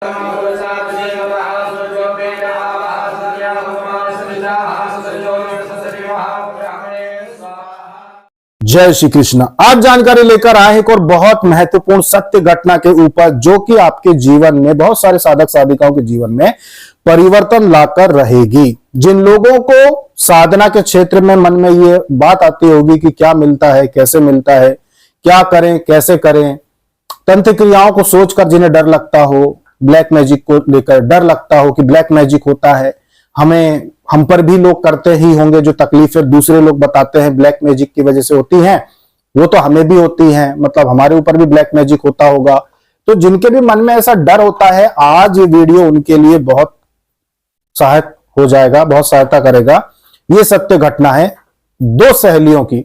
जय श्री कृष्ण। आज जानकारी लेकर आए हैं एक और बहुत महत्वपूर्ण सत्य घटना के ऊपर, जो कि आपके जीवन में, बहुत सारे साधक साधिकाओं के जीवन में परिवर्तन लाकर रहेगी। जिन लोगों को साधना के क्षेत्र में मन में ये बात आती होगी कि क्या मिलता है, कैसे मिलता है, क्या करें, कैसे करें, तंत्र क्रियाओं को सोचकर जिन्हें डर लगता हो, ब्लैक मैजिक को लेकर डर लगता हो कि ब्लैक मैजिक होता है, हम पर भी लोग करते ही होंगे, जो तकलीफें दूसरे लोग बताते हैं ब्लैक मैजिक की वजह से होती हैं, वो तो हमें भी होती हैं, मतलब हमारे ऊपर भी ब्लैक मैजिक होता होगा। तो जिनके भी मन में ऐसा डर होता है, आज ये वीडियो उनके लिए बहुत सहायक हो जाएगा, बहुत सहायता करेगा। ये सत्य घटना है दो सहेलियों की।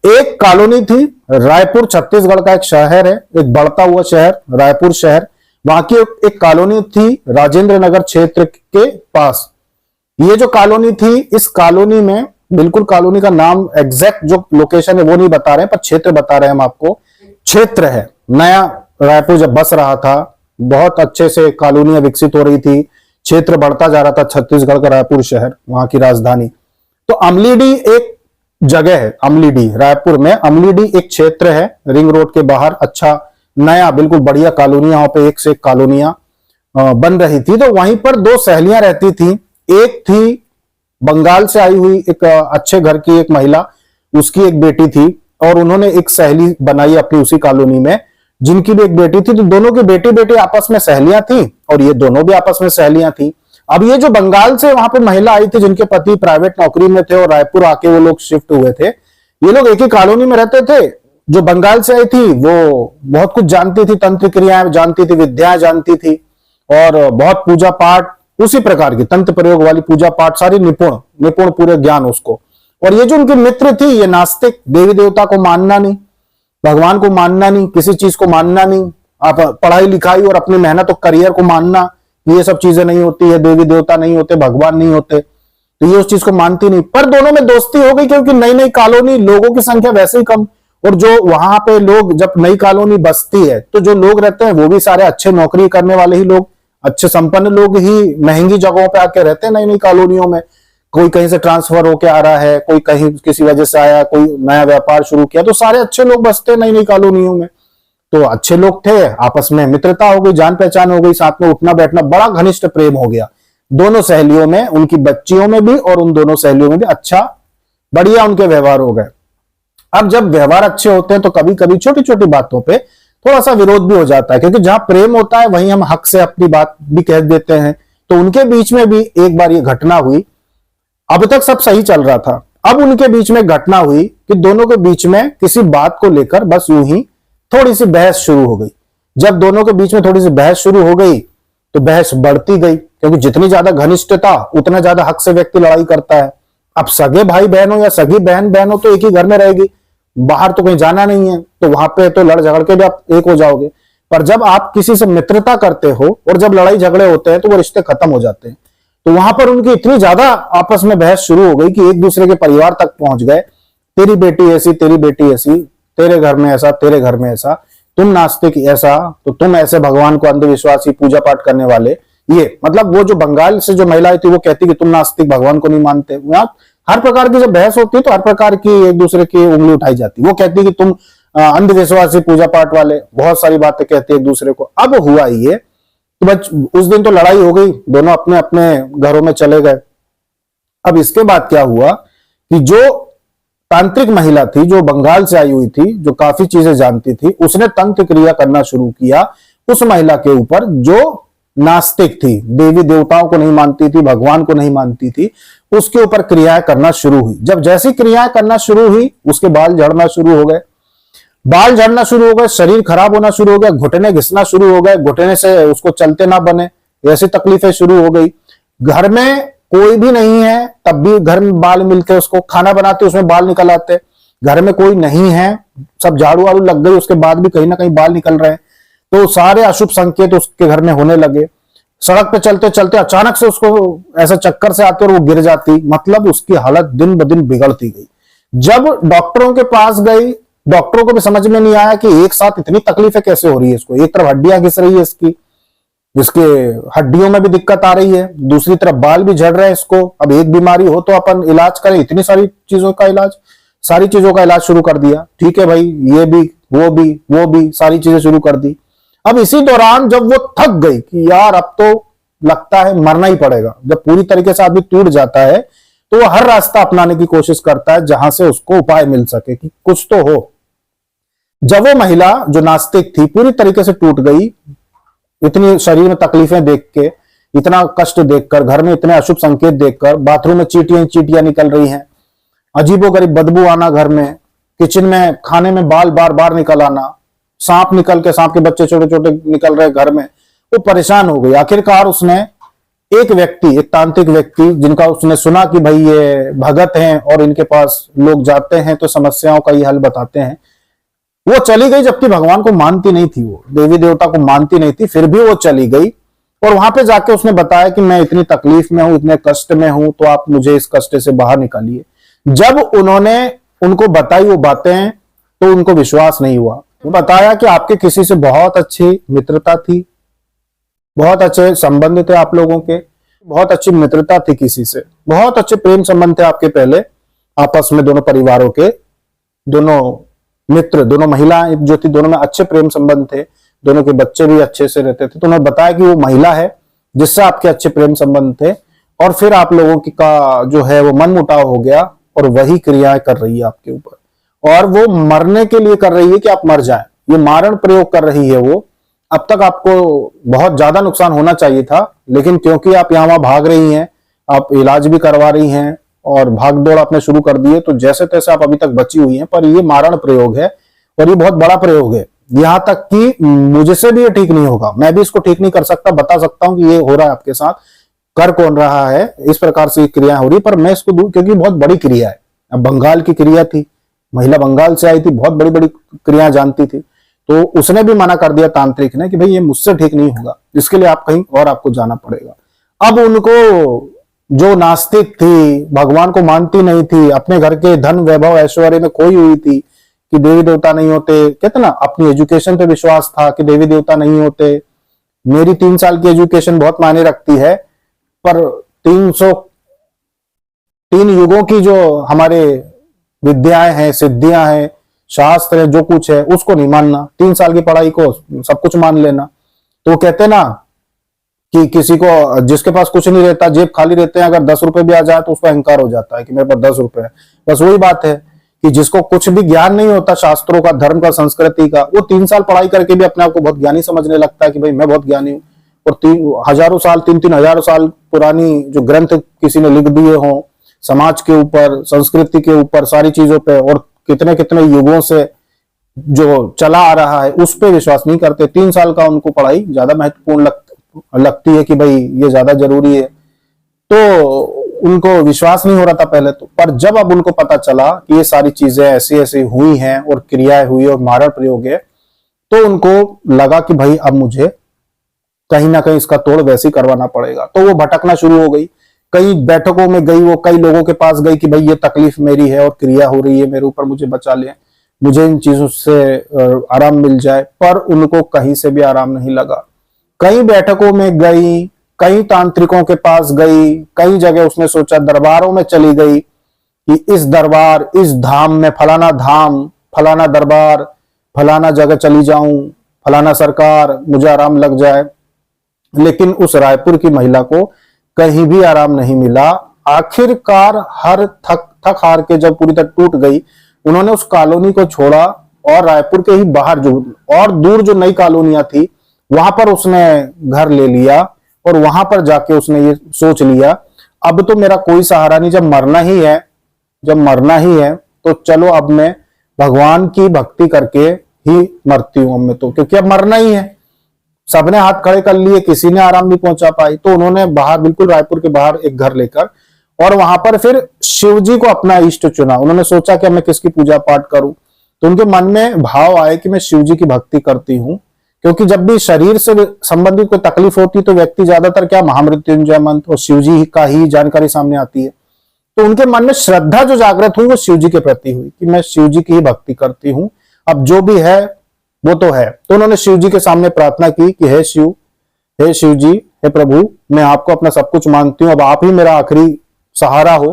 एक कॉलोनी थी, रायपुर छत्तीसगढ़ का एक शहर है, एक बढ़ता हुआ शहर रायपुर शहर। वहां की एक कॉलोनी थी राजेंद्र नगर क्षेत्र के पास। ये जो कॉलोनी थी, इस कॉलोनी में बिल्कुल कॉलोनी का नाम एग्जैक्ट जो लोकेशन है वो नहीं बता रहे हैं, पर क्षेत्र बता रहे हैं हम आपको। क्षेत्र है, नया रायपुर जब बस रहा था, बहुत अच्छे से कॉलोनियां विकसित हो रही थी, क्षेत्र बढ़ता जा रहा था छत्तीसगढ़ का रायपुर शहर, वहां की राजधानी। तो अमलीडी एक जगह है, अमलीडी रायपुर में अमलीडी एक क्षेत्र है, रिंग रोड के बाहर। अच्छा नया बिल्कुल बढ़िया कॉलोनियां, वहां पे एक से एक कॉलोनियां बन रही थी। तो वहीं पर दो सहेलियां रहती थी। एक थी बंगाल से आई हुई एक अच्छे घर की एक महिला, उसकी एक बेटी थी, और उन्होंने एक सहेली बनाई अपनी उसी कॉलोनी में, जिनकी भी एक बेटी थी। तो दोनों की बेटी बेटी आपस में सहेलियां थी, और ये दोनों भी आपस में सहेलियां थी। अब ये जो बंगाल से वहां पे महिला आई थी, जिनके पति प्राइवेट नौकरी में थे और रायपुर आके वो लोग शिफ्ट हुए थे, ये लोग एक ही कॉलोनी में रहते थे। जो बंगाल से आई थी वो बहुत कुछ जानती थी, तंत्र क्रियाएं जानती थी, विद्याएं जानती थी, और बहुत पूजा पाठ, उसी प्रकार की तंत्र प्रयोग वाली पूजा पाठ, सारी निपुण पूरे ज्ञान उसको। और ये जो उनके मित्र थी, ये नास्तिक, देवी देवता को मानना नहीं, भगवान को मानना नहीं, किसी चीज को मानना नहीं, आप पढ़ाई लिखाई और अपनी मेहनत और करियर को मानना, ये सब चीजें नहीं होती है, देवी देवता नहीं होते, भगवान नहीं होते, तो ये उस चीज को मानती नहीं। पर दोनों में दोस्ती हो गई, क्योंकि नई नई कॉलोनी, लोगों की संख्या वैसे ही कम, और जो वहां पे लोग, जब नई कॉलोनी बसती है तो जो लोग रहते हैं वो भी सारे अच्छे नौकरी करने वाले ही लोग, अच्छे संपन्न लोग ही महंगी जगहों पे आके रहते हैं नई नई कॉलोनियों में। कोई कहीं से ट्रांसफर होके आ रहा है, कोई कहीं किसी वजह से आया, कोई नया व्यापार शुरू किया, तो सारे अच्छे लोग बसते हैं नई नई कॉलोनियों में। तो अच्छे लोग थे, आपस में मित्रता हो गई, जान पहचान हो गई, साथ में उठना बैठना, बड़ा घनिष्ठ प्रेम हो गया दोनों सहेलियों में, उनकी बच्चियों में भी और उन दोनों सहेलियों में भी। अच्छा बढ़िया उनके व्यवहार हो गए। अब जब व्यवहार अच्छे होते हैं तो कभी कभी छोटी छोटी बातों पे थोड़ा सा विरोध भी हो जाता है, क्योंकि जहां प्रेम होता है वहीं हम हक से अपनी बात भी कह देते हैं। तो उनके बीच में भी एक बार ये घटना हुई। अब तक सब सही चल रहा था, अब उनके बीच में घटना हुई कि दोनों के बीच में किसी बात को लेकर बस यूं ही थोड़ी सी बहस शुरू हो गई। जब दोनों के बीच में थोड़ी सी बहस शुरू हो गई तो बहस बढ़ती गई, क्योंकि जितनी ज्यादा घनिष्ठता उतना ज्यादा हक से व्यक्ति लड़ाई करता है। अब सगे भाई बहन हो या सगी बहन बहन हो तो एक ही घर में रहेगी, बाहर तो कहीं जाना नहीं है, तो वहां पे तो लड़ झगड़ के भी आप एक हो जाओगे। पर जब आप किसी से मित्रता करते हो और जब लड़ाई झगड़े होते हैं तो वो रिश्ते खत्म हो जाते हैं। तो वहां पर उनकी इतनी ज्यादा आपस में बहस शुरू हो गई कि एक दूसरे के परिवार तक पहुंच गए। तेरी बेटी ऐसी, तेरी बेटी ऐसी, तेरे घर में ऐसा, तेरे घर में ऐसा, तुम नास्तिक ऐसा, तो तुम ऐसे भगवान को अंधविश्वासी, पूजा पाठ करने वाले। ये मतलब वो जो बंगाल से जो महिला थी वो कहती कि तुम नास्तिक, भगवान को नहीं मानते। हर प्रकार की जब बहस होती है तो हर प्रकार की एक दूसरे की उंगली उठाई जाती है। वो कहती कि तुम अंधविश्वासी, पूजा पाठ वाले, बहुत सारी बातें कहते एक दूसरे को। अब हुआ ये कि बस उस दिन तो लड़ाई हो गई, दोनों अपने अपने घरों में चले गए। अब इसके बाद क्या हुआ कि जो तांत्रिक महिला थी, जो बंगाल से आई हुई थी, जो काफी चीजें जानती थी, उसने तंत्र क्रिया करना शुरू किया उस महिला के ऊपर जो नास्तिक थी, देवी देवताओं को नहीं मानती थी, भगवान को नहीं मानती थी, उसके ऊपर क्रियाएं करना शुरू हुई। जब जैसी क्रियाएं करना शुरू हुई, उसके बाल झड़ना शुरू हो गए, बाल झड़ना शुरू हो गए, शरीर खराब होना शुरू हो गया, घुटने घिसना शुरू हो गए, घुटने से उसको चलते ना बने, ऐसी तकलीफें शुरू हो गई। घर में कोई भी नहीं है तब भी घर में बाल मिलते, उसको खाना बनाते उसमें बाल निकल आते। घर में कोई नहीं है, सब झाड़ू वाड़ू लग गई, उसके बाद भी कहीं ना कहीं बाल निकल रहे हैं। तो सारे अशुभ संकेत उसके घर में होने लगे। सड़क पे चलते चलते अचानक से उसको ऐसा चक्कर से आते और वो गिर जाती, मतलब उसकी हालत दिन ब दिन बिगड़ती गई। जब डॉक्टरों के पास गई, डॉक्टरों को भी समझ में नहीं आया कि एक साथ इतनी तकलीफें कैसे हो रही है इसको। एक तरफ हड्डियां घिस रही है इसकी, इसके हड्डियों में भी दिक्कत आ रही है, दूसरी तरफ बाल भी झड़ रहे हैं इसको। अब एक बीमारी हो तो अपन इलाज करें, इतनी सारी चीजों का इलाज, सारी चीजों का इलाज शुरू कर दिया। ठीक है भाई, ये भी वो भी सारी चीजें शुरू कर दी। अब इसी दौरान जब वो थक गई कि यार अब तो लगता है मरना ही पड़ेगा, जब पूरी तरीके से आदमी टूट जाता है तो वो हर रास्ता अपनाने की कोशिश करता है जहां से उसको उपाय मिल सके कि कुछ तो हो। जब वो महिला जो नास्तिक थी पूरी तरीके से टूट गई, इतनी शरीर में तकलीफें देख के, इतना कष्ट देखकर, घर में इतने अशुभ संकेत देखकर, बाथरूम में चींटियां निकल रही हैं, अजीबोगरीब बदबू आना घर में, किचन में खाने में बाल बार बार निकल आना, सांप के बच्चे छोटे छोटे निकल रहे घर में, वो परेशान हो गई। आखिरकार उसने एक तांत्रिक व्यक्ति जिनका उसने सुना कि भाई ये भगत हैं और इनके पास लोग जाते हैं तो समस्याओं का ये हल बताते हैं, वो चली गई। जबकि भगवान को मानती नहीं थी, वो देवी देवता को मानती नहीं थी, फिर भी वो चली गई और वहां पे जाके उसने बताया कि मैं इतनी तकलीफ में हूं, इतने कष्ट में हूं, तो आप मुझे इस कष्ट से बाहर निकालिए। जब उन्होंने उनको बताई वो बातें तो उनको विश्वास नहीं हुआ। वो बताया कि आपके किसी से बहुत अच्छी मित्रता थी, बहुत अच्छे संबंध थे आप लोगों के, बहुत अच्छी मित्रता थी किसी से, बहुत अच्छे प्रेम संबंध थे आपके पहले आपस में, दोनों परिवारों के, दोनों मित्र, दोनों महिलाएं जो थी, दोनों में अच्छे प्रेम संबंध थे, दोनों के बच्चे भी अच्छे से रहते थे। तो उन्होंने बताया कि वो महिला है जिससे आपके अच्छे प्रेम संबंध थे और फिर आप लोगों की का जो है वो मन मुटाव हो गया और वही क्रियाएं कर रही है आपके ऊपर, और वो मरने के लिए कर रही है कि आप मर जाएं। ये मारण प्रयोग कर रही है वो। अब तक आपको बहुत ज्यादा नुकसान होना चाहिए था, लेकिन क्योंकि आप यहाँ वहां भाग रही हैं, आप इलाज भी करवा रही हैं और भाग दौड़ आपने शुरू कर दी है, तो जैसे तैसे आप अभी तक बची हुई हैं। पर ये मारण प्रयोग है और ये बहुत बड़ा प्रयोग है, यहां तक कि मुझसे भी ये ठीक नहीं होगा, मैं भी इसको ठीक नहीं कर सकता, बता सकता हूं कि ये हो रहा है आपके साथ, कर कौन रहा है, इस प्रकार से क्रिया हो रही है, पर मैं इसको दूं क्योंकि बहुत बड़ी क्रिया है। अब बंगाल की क्रिया थी, महिला बंगाल से आई थी, बहुत बड़ी बड़ी क्रिया जानती थी, तो उसने भी मना कर दिया तांत्रिक ने कि भाई ये मुझसे ठीक नहीं होगा, इसके लिए आप कहीं और आपको जाना पड़ेगा। अब उनको जो नास्तिक थी, भगवान को मानती नहीं थी, अपने घर के धन वैभव ऐश्वर्य में खोई हुई थी कि देवी देवता नहीं होते, कहते ना, अपनी एजुकेशन पे विश्वास था कि देवी देवता नहीं होते। मेरी 3 साल की एजुकेशन बहुत मायने रखती है, पर 303 युगों की जो हमारे विद्याएं हैं, सिद्धियां हैं, शास्त्र है, जो कुछ है उसको नहीं मानना, 3 साल की पढ़ाई को सब कुछ मान लेना। तो वो कहते ना कि किसी को जिसके पास कुछ नहीं रहता, जेब खाली रहते हैं, अगर 10 रुपए भी आ जाए तो उसको अहंकार हो जाता है कि मेरे पास 10 रुपए है। बस वही बात है कि जिसको कुछ भी ज्ञान नहीं होता शास्त्रों का, धर्म का, संस्कृति का, वो 3 साल पढ़ाई करके भी अपने आप को बहुत ज्ञानी समझने लगता है कि भाई मैं बहुत ज्ञानी हूं। और 3 हजार साल पुरानी जो ग्रंथ किसी ने लिख दिए हों समाज के ऊपर, संस्कृति के ऊपर, सारी चीजों पे, और कितने कितने युगों से जो चला आ रहा है उस पे विश्वास नहीं करते। 3 साल का उनको पढ़ाई ज्यादा महत्वपूर्ण लगती है कि भाई ये ज्यादा जरूरी है, तो उनको विश्वास नहीं हो रहा था पहले तो। पर जब अब उनको पता चला कि ये सारी चीजें ऐसी ऐसी हुई हैं और क्रियाएं हुई और मारण प्रयोग है, तो उनको लगा कि भाई अब मुझे कहीं ना कहीं इसका तोड़ वैसे ही करवाना पड़ेगा। तो वो भटकना शुरू हो गई, कई बैठकों में गई, वो कई लोगों के पास गई कि भाई ये तकलीफ मेरी है और क्रिया हो रही है मेरे ऊपर, मुझे बचा ले, मुझे इन चीजों से आराम मिल जाए। पर उनको कहीं से भी आराम नहीं लगा। कई बैठकों में गई, कई तांत्रिकों के पास गई, कई जगह उसने सोचा, दरबारों में चली गई कि इस दरबार, इस धाम में, फलाना धाम, फलाना दरबार, फलाना जगह चली जाऊं, फलाना सरकार, मुझे आराम लग जाए। लेकिन उस रायपुर की महिला को कहीं भी आराम नहीं मिला। आखिरकार हर थक हार के जब पूरी तरह टूट गई, उन्होंने उस कॉलोनी को छोड़ा और रायपुर के ही बाहर जो और दूर जो नई कॉलोनियां थी वहां पर उसने घर ले लिया और वहां पर जाके उसने ये सोच लिया अब तो मेरा कोई सहारा नहीं, जब मरना ही है तो चलो अब मैं भगवान की भक्ति करके ही मरती हूं। मैं तो, क्योंकि अब मरना ही है। सबने हाथ खड़े कर लिए, किसी ने आराम नहीं पहुंचा पाई, तो उन्होंने बाहर, बिल्कुल रायपुर के बाहर एक घर लेकर, और वहां पर फिर शिव जी को अपना इष्ट चुना। उन्होंने सोचा कि मैं किसकी पूजा पाठ करूं, तो उनके मन में भाव आए कि मैं शिव जी की भक्ति करती हूं। क्योंकि जब भी शरीर से संबंधित कोई तकलीफ होती तो व्यक्ति ज्यादातर क्या, महामृत्युंजय मंत्र और शिव जी का ही जानकारी सामने आती है। तो उनके मन में श्रद्धा जो जागृत हुई वो शिव जी के प्रति हुई कि मैं शिव जी की ही भक्ति करती हूं, अब जो भी है वो तो है। तो उन्होंने शिव जी के सामने प्रार्थना की कि हे शिव, हे शिव जी, हे प्रभु, मैं आपको अपना सब कुछ मानती हूँ, अब आप ही मेरा आखिरी सहारा हो।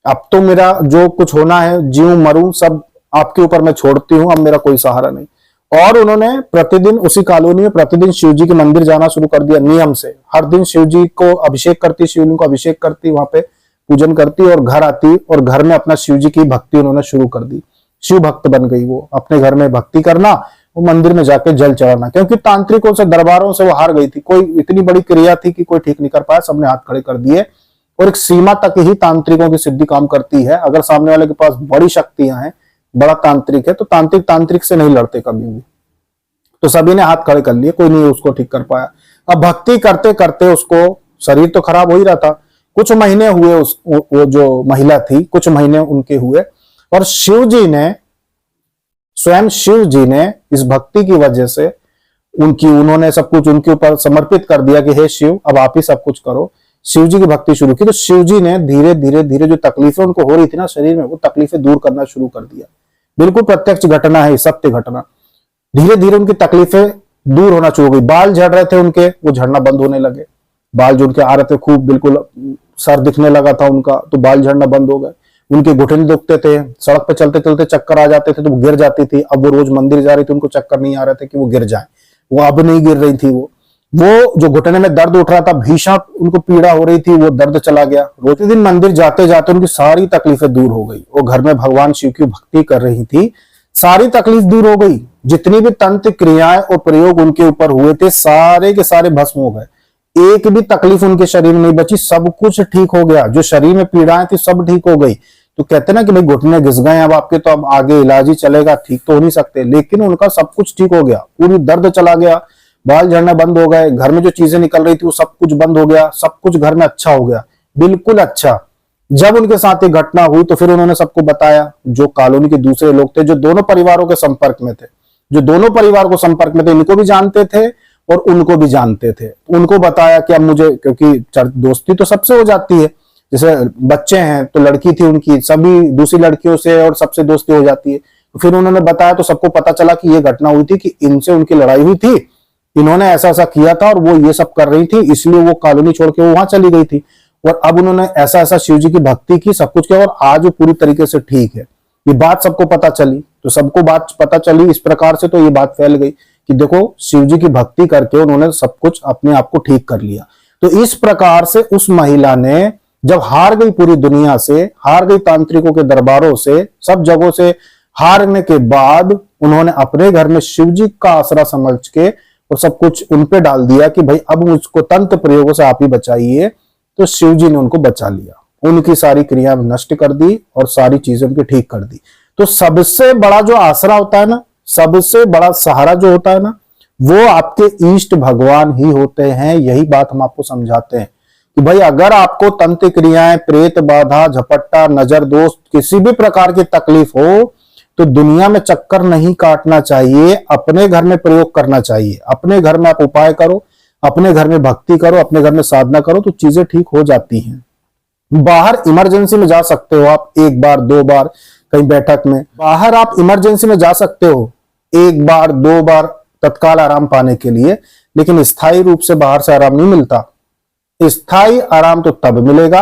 अब तो मेरा जो कुछ होना है, जीऊं मरूं, सब आपके ऊपर मैं छोड़ती हूँ, अब मेरा कोई सहारा नहीं। और उन्होंने प्रतिदिन उसी कॉलोनी में प्रतिदिन शिव जी के मंदिर जाना शुरू कर दिया नियम से। हर दिन शिव जी को अभिषेक करती, शिवलिंग को अभिषेक करती, वहां पे पूजन करती और घर आती और घर में अपना शिव जी की भक्ति उन्होंने शुरू कर दी। शिव भक्त बन गई वो। अपने घर में भक्ति करना, वो मंदिर में जाके जल चढ़ाना, क्योंकि तांत्रिकों से, दरबारों से वो हार गई थी। कोई इतनी बड़ी क्रिया थी कि कोई ठीक नहीं कर पाया, सबने हाथ खड़े कर दिए। और एक सीमा तक ही तांत्रिकों की सिद्धि काम करती है। अगर सामने वाले के पास बड़ी शक्तियां हैं, बड़ा तांत्रिक है, तो तांत्रिक तांत्रिक से नहीं लड़ते कभी भी। तो सभी ने हाथ खड़े कर लिए, कोई नहीं उसको ठीक कर पाया। अब भक्ति करते करते उसको शरीर तो खराब हो ही रहा था। कुछ महीने हुए वो जो महिला थी, कुछ महीने उनके हुए, और शिव जी ने, स्वयं शिव जी ने इस भक्ति की वजह से उन्होंने सब कुछ उनके ऊपर समर्पित कर दिया कि हे शिव, अब आप ही सब कुछ करो। शिव जी की भक्ति शुरू की, तो शिव जी ने धीरे धीरे धीरे जो तकलीफें उनको हो रही थी ना शरीर में, वो तकलीफें दूर करना शुरू कर दिया। बिल्कुल प्रत्यक्ष घटना है, सत्य घटना। धीरे धीरे उनकी तकलीफें दूर होना शुरू हो गई। बाल झड़ रहे थे उनके, वो झड़ना बंद होने लगे। बाल जो उनके आ रहे थे खूब, बिल्कुल सर दिखने लगा था उनका, तो बाल झड़ना बंद हो गए। उनके घुटने दुखते थे, सड़क पे चलते चलते चक्कर आ जाते थे तो वो गिर जाती थी। अब वो रोज मंदिर जा रही थी, उनको चक्कर नहीं आ रहे थे कि वो गिर जाए, वो अब नहीं गिर रही थी। वो जो घुटने में दर्द उठ रहा था, भीषण उनको पीड़ा हो रही थी, वो दर्द चला गया। रोते दिन मंदिर जाते जाते उनकी सारी तकलीफें दूर हो गई। वो घर में भगवान शिव की भक्ति कर रही थी, सारी तकलीफ दूर हो गई। जितनी भी तंत्र क्रियाएं और प्रयोग उनके ऊपर हुए थे, सारे के सारे भस्म हो गए। एक भी तकलीफ उनके शरीर में नहीं बची, सब कुछ ठीक हो गया। जो शरीर में पीड़ाएं थी सब ठीक हो गई। तो कहते ना कि भाई घुटने घिस गए अब आपके, तो अब आगे इलाज ही चलेगा, ठीक तो हो नहीं सकते। लेकिन उनका सब कुछ ठीक हो गया, पूरी दर्द चला गया, बाल झड़ना बंद हो गए, घर में जो चीजें निकल रही थी वो सब कुछ बंद हो गया, सब कुछ घर में अच्छा हो गया, बिल्कुल अच्छा। जब उनके साथ ये घटना हुई तो फिर उन्होंने सबको बताया। जो कॉलोनी के दूसरे लोग थे, जो दोनों परिवारों के संपर्क में थे, जो दोनों परिवार को संपर्क में थे, इनको भी जानते थे और उनको भी जानते थे, उनको बताया कि अब मुझे, क्योंकि दोस्ती तो सबसे हो जाती है, जैसे बच्चे हैं तो लड़की थी उनकी, सभी दूसरी लड़कियों से और सबसे दोस्ती हो जाती है। तो फिर उन्होंने बताया तो सबको पता चला कि ये घटना हुई थी, कि इनसे उनकी लड़ाई हुई थी, इन्होंने ऐसा ऐसा किया था और वो ये सब कर रही थी, इसलिए वो कॉलोनी छोड़ के वो वहां चली गई थी। और अब उन्होंने ऐसा ऐसा शिव जी की भक्ति की, सब कुछ किया, और आज वो पूरी तरीके से ठीक है। ये बात सबको पता चली, तो सबको बात पता चली इस प्रकार से, तो ये बात फैल गई कि देखो शिव जी की भक्ति करके उन्होंने सब कुछ अपने आप को ठीक कर लिया। तो इस प्रकार से उस महिला ने जब हार गई, पूरी दुनिया से हार गई, तांत्रिकों के दरबारों से, सब जगहों से हारने के बाद उन्होंने अपने घर में शिव जी का आसरा समझ के और सब कुछ उन पे डाल दिया कि भाई अब मुझको तंत्र प्रयोगों से आप ही बचाइए। तो शिव जी ने उनको बचा लिया, उनकी सारी क्रिया नष्ट कर दी और सारी चीजें उनकी ठीक कर दी। तो सबसे बड़ा जो आसरा होता है ना, सबसे बड़ा सहारा जो होता है ना, वो आपके इष्ट भगवान ही होते हैं। यही बात हम आपको समझाते हैं कि भाई अगर आपको तंत्र क्रियाएं, प्रेत बाधा, झपट्टा, नजर दोष, किसी भी प्रकार की तकलीफ हो, तो दुनिया में चक्कर नहीं काटना चाहिए, अपने घर में प्रयोग करना चाहिए। अपने घर में आप उपाय करो, अपने घर में भक्ति करो, अपने घर में साधना करो, तो चीजें ठीक हो जाती हैं। बाहर इमरजेंसी में जा सकते हो आप, एक बार दो बार कहीं बैठक में, बाहर आप इमरजेंसी में जा सकते हो एक बार दो बार तत्काल आराम पाने के लिए, लेकिन स्थायी रूप से बाहर से आराम नहीं मिलता। स्थायी आराम तो तब मिलेगा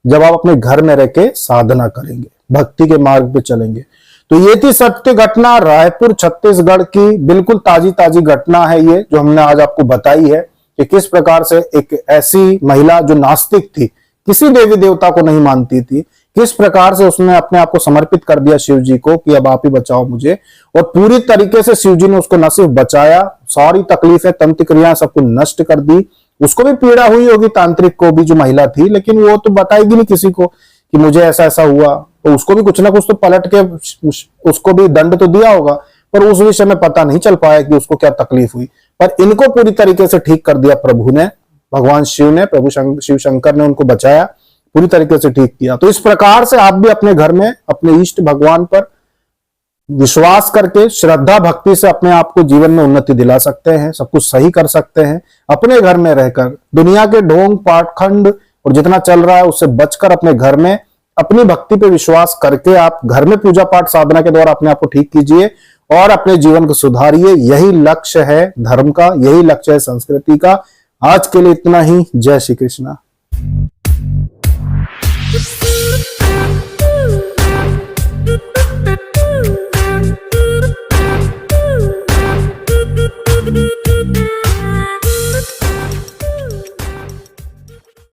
जब आप अपने घर में रह के साधना करेंगे, भक्ति के मार्ग पे चलेंगे। तो ये थी सत्य घटना, रायपुर छत्तीसगढ़ की बिल्कुल ताजी ताजी घटना है ये, जो हमने आज आपको बताई है कि किस प्रकार से एक ऐसी महिला जो नास्तिक थी, किसी देवी देवता को नहीं मानती थी, किस प्रकार से उसने अपने आप को समर्पित कर दिया शिव जी को कि अब आप ही बचाओ मुझे। और पूरी तरीके से शिव जी ने उसको न सिर्फ बचाया, सारी तकलीफें, तंत्र क्रियाएं सबको नष्ट कर दी। उसको भी पीड़ा हुई होगी, तांत्रिक को भी, जो महिला थी, लेकिन वो तो बताएगी नहीं किसी को कि मुझे ऐसा ऐसा हुआ। तो उसको भी कुछ ना कुछ तो पलट के उसको भी दंड तो दिया होगा, पर उस विषय में पता नहीं चल पाया कि उसको क्या तकलीफ हुई। पर इनको पूरी तरीके से ठीक कर दिया प्रभु ने, भगवान शिव ने, प्रभु शिव शंकर ने उनको बचाया, पूरी तरीके से ठीक किया। तो इस प्रकार से आप भी अपने घर में अपने इष्ट भगवान पर विश्वास करके, श्रद्धा भक्ति से अपने आप को जीवन में उन्नति दिला सकते हैं, सब कुछ सही कर सकते हैं। अपने घर में रहकर दुनिया के ढोंग पाखंड और जितना चल रहा है उससे बचकर अपने घर में अपनी भक्ति पे विश्वास करके आप घर में पूजा पाठ साधना के द्वारा अपने आप को ठीक कीजिए और अपने जीवन को सुधारिए। यही लक्ष्य है धर्म का, यही लक्ष्य है संस्कृति का। आज के लिए इतना ही। जय श्री कृष्णा।